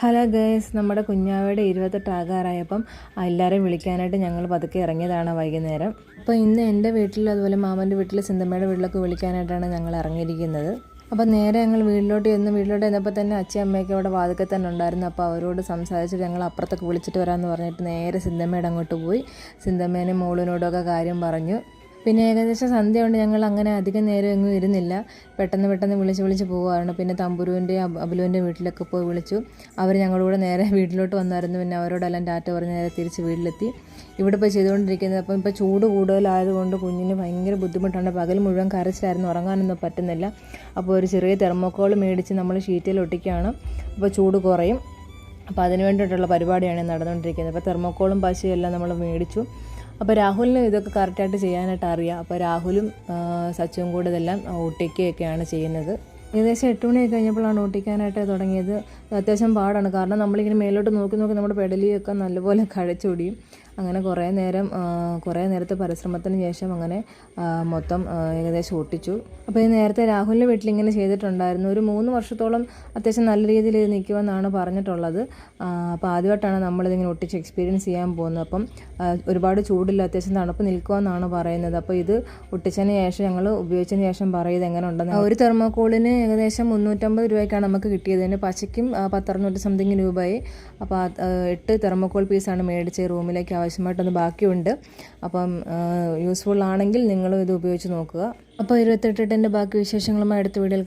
Hello guys, നമ്മുടെ കുഞ്ഞാവയുടെ 28 ആകാറായപ്പം എല്ലാവരെയും വിളിക്കാനായിട്ട് ഞങ്ങൾ പതുക്കെ ഇറങ്ങിയതാണ് വൈകുന്നേരം. അപ്പോൾ ഇന്ന് എൻ്റെ വീട്ടിലും അതുപോലെ മാമൻ്റെ വീട്ടിൽ സിന്തമ്മയുടെ വീട്ടിലൊക്കെ വിളിക്കാനായിട്ടാണ് ഞങ്ങൾ ഇറങ്ങിയിരിക്കുന്നത്. അപ്പോൾ നേരെ ഞങ്ങൾ വീട്ടിലോട്ട് ചെന്നപ്പോൾ തന്നെ അച്ഛൻ അമ്മയൊക്കെ അവിടെ വാതിൽക്കൽ തന്നെ ഉണ്ടായിരുന്നു. അപ്പോൾ അവരോട് സംസാരിച്ചിട്ട് ഞങ്ങൾ അപ്പുറത്തൊക്കെ വിളിച്ചിട്ട് വരാമെന്ന് പറഞ്ഞിട്ട് നേരെ സിന്തമ്മയുടെ അങ്ങോട്ട് പോയി സിന്തമ്മേനും മോളിനോടൊക്കെ കാര്യം പറഞ്ഞു. പിന്നെ ഏകദേശം സന്ധ്യ കൊണ്ട് ഞങ്ങൾ അങ്ങനെ അധികം നേരം എങ്ങും ഇരുന്നില്ല. പെട്ടെന്ന് വിളിച്ച് പോകുമായിരുന്നു. പിന്നെ തമ്പുരുവിൻ്റെയും അബുലുവിൻ്റെ വീട്ടിലൊക്കെ പോയി വിളിച്ചു. അവർ ഞങ്ങളുടെ കൂടെ നേരെ വീട്ടിലോട്ട് വന്നായിരുന്നു. പിന്നെ അവരോടെല്ലാം ടാറ്റ പറഞ്ഞ് നേരെ തിരിച്ച് വീട്ടിലെത്തി. ഇവിടെ പോയി ചെയ്തുകൊണ്ടിരിക്കുന്നത്. അപ്പം ഇപ്പോൾ ചൂട് കൂടുതലായതുകൊണ്ട് കുഞ്ഞിന് ഭയങ്കര ബുദ്ധിമുട്ടാണ്. പകൽ മുഴുവൻ കരച്ചിലായിരുന്നു, ഉറങ്ങാനൊന്നും പറ്റുന്നില്ല. അപ്പോൾ ഒരു ചെറിയ തെർമോക്കോൾ മേടിച്ച് നമ്മൾ ഷീറ്റിൽ ഒട്ടിക്കുകയാണ്. അപ്പോൾ ചൂട് കുറയും. അപ്പോൾ അതിന് വേണ്ടിയിട്ടുള്ള പരിപാടിയാണ് നടന്നുകൊണ്ടിരിക്കുന്നത്. അപ്പോൾ തെർമോക്കോളും പശയും എല്ലാം നമ്മൾ മേടിച്ചു. അപ്പോൾ രാഹുലിന് ഇതൊക്കെ കറക്റ്റായിട്ട് ചെയ്യാനായിട്ട് അറിയാം. അപ്പോൾ രാഹുലും സച്ചുവും കൂടെ ഇതെല്ലാം ഒട്ടിക്കുകയൊക്കെയാണ് ചെയ്യുന്നത്. ഏകദേശം 8 മണിയൊക്കെ കഴിഞ്ഞപ്പോഴാണ് ഒട്ടിക്കാനായിട്ട് തുടങ്ങിയത്. അത്യാവശ്യം പാടാണ്, കാരണം നമ്മളിങ്ങനെ മേലോട്ട് നോക്കി നമ്മുടെ പെടലിയൊക്കെ നല്ലപോലെ കഴിച്ചൊടിയും. അങ്ങനെ കുറേ നേരത്തെ പരിശ്രമത്തിന് ശേഷം അങ്ങനെ മൊത്തം ഏകദേശം ഒട്ടിച്ചു. അപ്പോൾ ഈ നേരത്തെ രാഹുലിൻ്റെ വീട്ടിൽ ഇങ്ങനെ ചെയ്തിട്ടുണ്ടായിരുന്നു. ഒരു 3 വർഷത്തോളം അത്യാവശ്യം നല്ല രീതിയിൽ ഇത് നിൽക്കുമെന്നാണ് പറഞ്ഞിട്ടുള്ളത്. അപ്പോൾ ആദ്യമായിട്ടാണ് നമ്മളിതിങ്ങനെ ഒട്ടിച്ച് എക്സ്പീരിയൻസ് ചെയ്യാൻ പോകുന്നത്. അപ്പം ഒരുപാട് ചൂടില്ല, അത്യാവശ്യം തണുപ്പ് നിൽക്കുമെന്നാണ് പറയുന്നത്. അപ്പോൾ ഇത് ഒട്ടിച്ചതിന് ശേഷം ഞങ്ങൾ ഉപയോഗിച്ചതിന് ശേഷം പറയുന്നത് എങ്ങനെ ഉണ്ടെന്ന്. ഒരു തെർമോക്കോളിന് ഏകദേശം 350 രൂപയ്ക്കാണ് നമുക്ക് കിട്ടിയത്. അതിന് പശയ്ക്കും 10 സംതിങ് രൂപയായി. അപ്പോൾ 8 തെർമോക്കോൾ പീസാണ് മേടിച്ച് റൂമിലേക്ക് ആവശ്യമായിട്ടൊന്ന് ബാക്കിയുണ്ട്. അപ്പം യൂസ്ഫുൾ ആണെങ്കിൽ നിങ്ങളും ഇത് ഉപയോഗിച്ച് നോക്കുക. അപ്പോൾ 28 ബാക്കി വിശേഷങ്ങളുമായി അടുത്ത വീഡിയോയിൽ